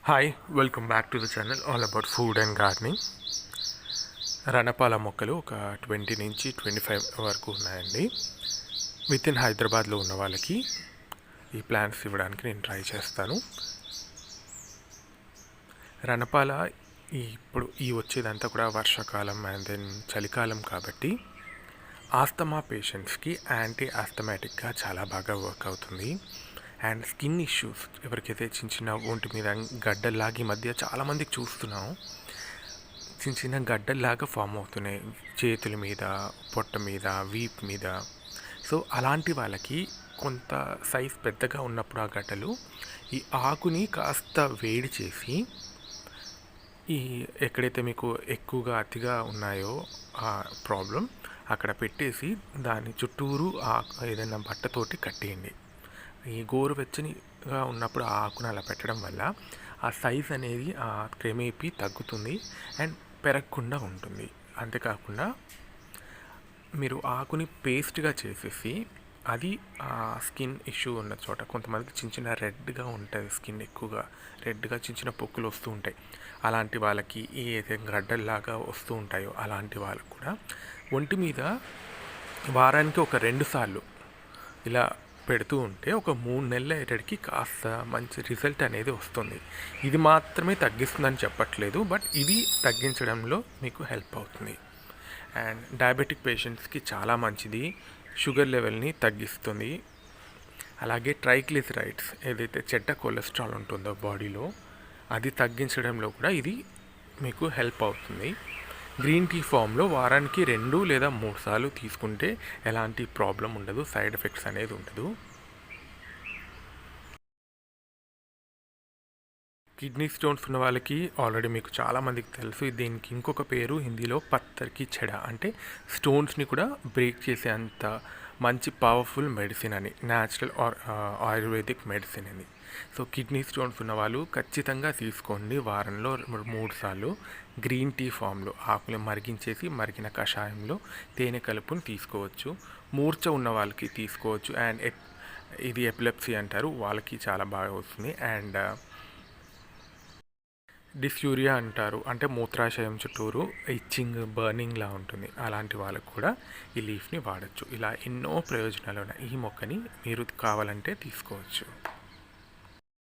Hi, welcome back to the channel all about food and gardening. రణపాల మొక్కలు ఒక 20 నుంచి 25 వరకు ఉన్నాయండి. విత్ ఇన్ హైదరాబాద్లో ఉన్న వాళ్ళకి ఈ ప్లాంట్స్ ఇవ్వడానికి నేను ట్రై చేస్తాను. రణపాల ఇప్పుడు వచ్చేదంతా కూడా వర్షాకాలం అండ్ దెన్ చలికాలం కాబట్టి ఆస్తమా పేషెంట్స్కి యాంటీ ఆస్తమాటిక్గా చాలా బాగా వర్క్ అవుతుంది. అండ్ స్కిన్ ఇష్యూస్ ఎవరికైతే చిన్న చిన్న ఒంటి మీద గడ్డల్లాగి మధ్య చాలామందికి చూస్తున్నాం, చిన్న చిన్న గడ్డల్లాగా ఫామ్ అవుతున్నాయి చేతుల మీద, పొట్ట మీద, వీప్ మీద. సో అలాంటి వాళ్ళకి కొంత సైజ్ పెద్దగా ఉన్నప్పుడు ఆ గడ్డలు ఈ ఆకుని కాస్త వేడి చేసి ఈ ఎక్కడైతే మీకు ఎక్కువగా అతిగా ఉన్నాయో ఆ ప్రాబ్లం అక్కడ పెట్టేసి దాని చుట్టూరు ఏదైనా బట్టతోటి కట్టేయండి. ఈ గోరువెచ్చనిగా ఉన్నప్పుడు ఆ ఆకును అలా పెట్టడం వల్ల ఆ సైజ్ అనేది క్రమేపీ తగ్గుతుంది అండ్ పెరగకుండా ఉంటుంది. అంతేకాకుండా మీరు ఆకుని పేస్ట్గా చేసేసి అది స్కిన్ ఇష్యూ ఉన్న చోట కొంతమందికి చిన్న చిన్న రెడ్గా ఉంటుంది, స్కిన్ ఎక్కువగా రెడ్గా చిన్న చిన్న పొక్కులు వస్తూ ఉంటాయి. అలాంటి వాళ్ళకి ఏదైతే గడ్డల్లాగా వస్తూ ఉంటాయో అలాంటి వాళ్ళకు కూడా ఒంటి మీద వారానికి ఒక 2 సార్లు ఇలా పెడుతూ ఉంటే ఒక 3 నెలల అయ్యేటికి కాస్త మంచి రిజల్ట్ అనేది వస్తుంది. ఇది మాత్రమే తగ్గిస్తుందని చెప్పట్లేదు, బట్ ఇది తగ్గించడంలో మీకు హెల్ప్ అవుతుంది. అండ్ డయాబెటిక్ పేషెంట్స్కి చాలా మంచిది, షుగర్ లెవెల్ని తగ్గిస్తుంది. అలాగే ట్రైగ్లిసరైడ్స్ ఏదైతే చెడ్డ కొలెస్ట్రాల్ ఉంటుందో బాడీలో అది తగ్గించడంలో కూడా ఇది మీకు హెల్ప్ అవుతుంది. గ్రీన్ టీ ఫామ్లో వారానికి 2 లేదా 3 సార్లు తీసుకుంటే ఎలాంటి ప్రాబ్లం ఉండదు, సైడ్ ఎఫెక్ట్స్ అనేది ఉండదు. కిడ్నీ స్టోన్స్ ఉన్న వాళ్ళకి ఆల్రెడీ మీకు చాలామందికి తెలుసు, దీనికి ఇంకొక పేరు హిందీలో పత్తర్కి చెడ, అంటే స్టోన్స్ని కూడా బ్రేక్ చేసే అంత మంచి పవర్ఫుల్ మెడిసిన్ అని, న్యాచురల్ ఆయుర్వేదిక్ మెడిసిన్ అని. సో కిడ్నీ స్టోన్స్ ఉన్న వాళ్ళు ఖచ్చితంగా తీసుకోండి. వారంలో 3 సార్లు గ్రీన్ టీ ఫామ్లో ఆకులు మరిగించేసి మరిగిన కషాయంలో తేనె కలుపుని తీసుకోవచ్చు. మూర్ఛ ఉన్న వాళ్ళకి తీసుకోవచ్చు. అండ్ ఇది ఎపిలెప్సీ అంటారు, వాళ్ళకి చాలా బాగా వస్తుంది. అండ్ డిస్యూరియా అంటారు, అంటే మూత్రాశయం చుట్టూరు ఇచ్చింగ్ బర్నింగ్లా ఉంటుంది, అలాంటి వాళ్ళకు కూడా ఈ లీఫ్ని వాడచ్చు. ఇలా ఎన్నో ప్రయోజనాలు ఉన్నాయి. ఈ మొక్కని మీరు కావాలంటే తీసుకోవచ్చు.